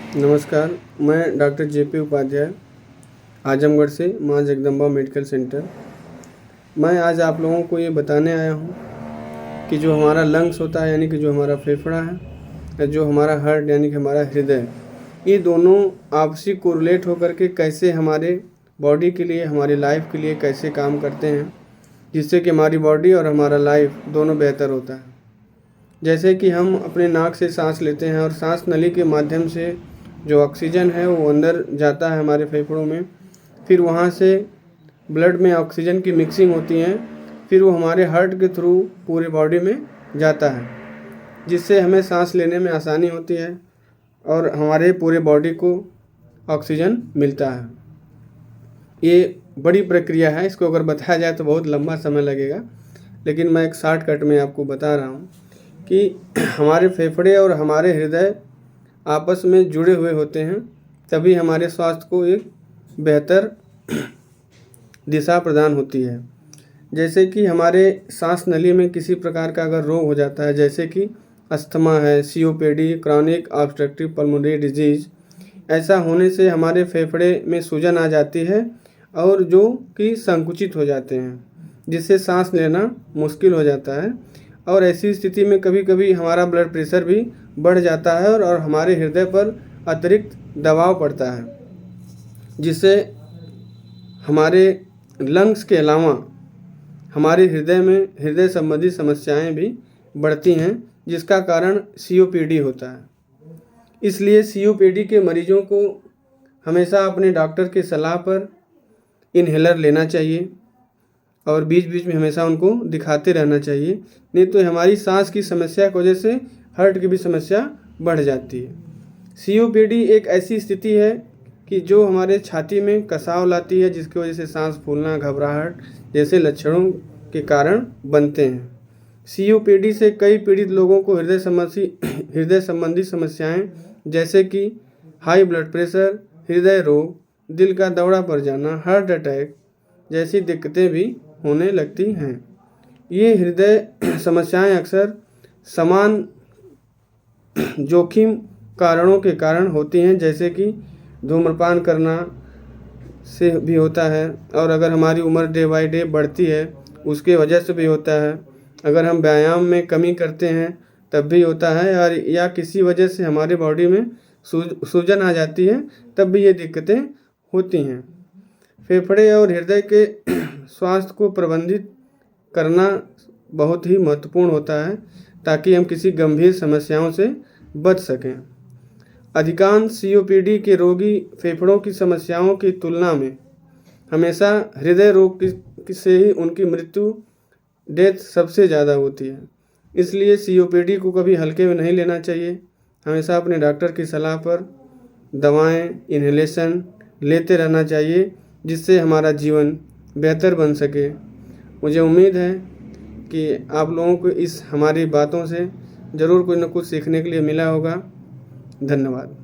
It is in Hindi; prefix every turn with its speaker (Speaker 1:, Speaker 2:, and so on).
Speaker 1: नमस्कार, मैं डॉक्टर जे.पी. उपाध्याय, आजमगढ़ से माँ जगदम्बा मेडिकल सेंटर। मैं आज आप लोगों को ये बताने आया हूँ कि जो हमारा लंग्स होता है यानी कि जो हमारा फेफड़ा है या जो हमारा हार्ट यानी कि हमारा हृदय, ये दोनों आपसी कोरिलेट होकर के कैसे हमारे बॉडी के लिए, हमारी लाइफ के लिए कैसे काम करते हैं, जिससे कि हमारी बॉडी और हमारा लाइफ दोनों बेहतर होता है। जैसे कि हम अपने नाक से सांस लेते हैं और सांस नली के माध्यम से जो ऑक्सीजन है वो अंदर जाता है हमारे फेफड़ों में, फिर वहाँ से ब्लड में ऑक्सीजन की मिक्सिंग होती है, फिर वो हमारे हार्ट के थ्रू पूरी बॉडी में जाता है, जिससे हमें सांस लेने में आसानी होती है और हमारे पूरे बॉडी को ऑक्सीजन मिलता है। ये बड़ी प्रक्रिया है, इसको अगर बताया जाए तो बहुत लंबा समय लगेगा, लेकिन मैं एक शॉर्टकट में आपको बता रहा हूँ कि हमारे फेफड़े और हमारे हृदय आपस में जुड़े हुए होते हैं, तभी हमारे स्वास्थ्य को एक बेहतर दिशा प्रदान होती है। जैसे कि हमारे सांस नली में किसी प्रकार का अगर रोग हो जाता है, जैसे कि अस्थमा है, COPD, chronic obstructive pulmonary disease, ऐसा होने से हमारे फेफड़े में सूजन आ जाती है और जो कि संकुचित हो जाते हैं, जिससे सांस लेना मुश्किल हो जाता है। और ऐसी स्थिति में कभी कभी हमारा ब्लड प्रेशर भी बढ़ जाता है और हमारे हृदय पर अतिरिक्त दबाव पड़ता है, जिससे हमारे लंग्स के अलावा हमारे हृदय में हृदय संबंधी समस्याएं भी बढ़ती हैं, जिसका कारण सीओपीडी होता है। इसलिए सीओपीडी के मरीजों को हमेशा अपने डॉक्टर की सलाह पर इन्हेलर लेना चाहिए और बीच बीच में हमेशा उनको दिखाते रहना चाहिए, नहीं तो हमारी सांस की समस्या की वजह से हार्ट की भी समस्या बढ़ जाती है। सीओपीडी एक ऐसी स्थिति है कि जो हमारे छाती में कसाव लाती है, जिसकी वजह से सांस फूलना, घबराहट जैसे लक्षणों के कारण बनते हैं। सीओपीडी से कई पीड़ित लोगों को हृदय संबंधी समस्याएं जैसे कि हाई ब्लड प्रेशर, हृदय रोग, दिल का दौरा पड़ जाना, हार्ट अटैक जैसी दिक्कतें भी होने लगती हैं। ये हृदय समस्याएं अक्सर समान जोखिम कारणों के कारण होती हैं, जैसे कि धूम्रपान करना से भी होता है, और अगर हमारी उम्र डे बाय डे बढ़ती है उसके वजह से भी होता है। अगर हम व्यायाम में कमी करते हैं तब भी होता है, और या किसी वजह से हमारे बॉडी में सूजन आ जाती है तब भी ये दिक्कतें होती हैं। फेफड़े और हृदय के स्वास्थ्य को प्रबंधित करना बहुत ही महत्वपूर्ण होता है, ताकि हम किसी गंभीर समस्याओं से बच सकें। अधिकांश सीओपीडी के रोगी फेफड़ों की समस्याओं की तुलना में हमेशा हृदय रोग से ही उनकी मृत्यु डेथ सबसे ज़्यादा होती है। इसलिए सीओपीडी को कभी हल्के में नहीं लेना चाहिए, हमेशा अपने डॉक्टर की सलाह पर दवाएं, इन्हेलेशन लेते रहना चाहिए, जिससे हमारा जीवन बेहतर बन सके। मुझे उम्मीद है कि आप लोगों को इस हमारी बातों से ज़रूर कुछ न कुछ सीखने के लिए मिला होगा। धन्यवाद।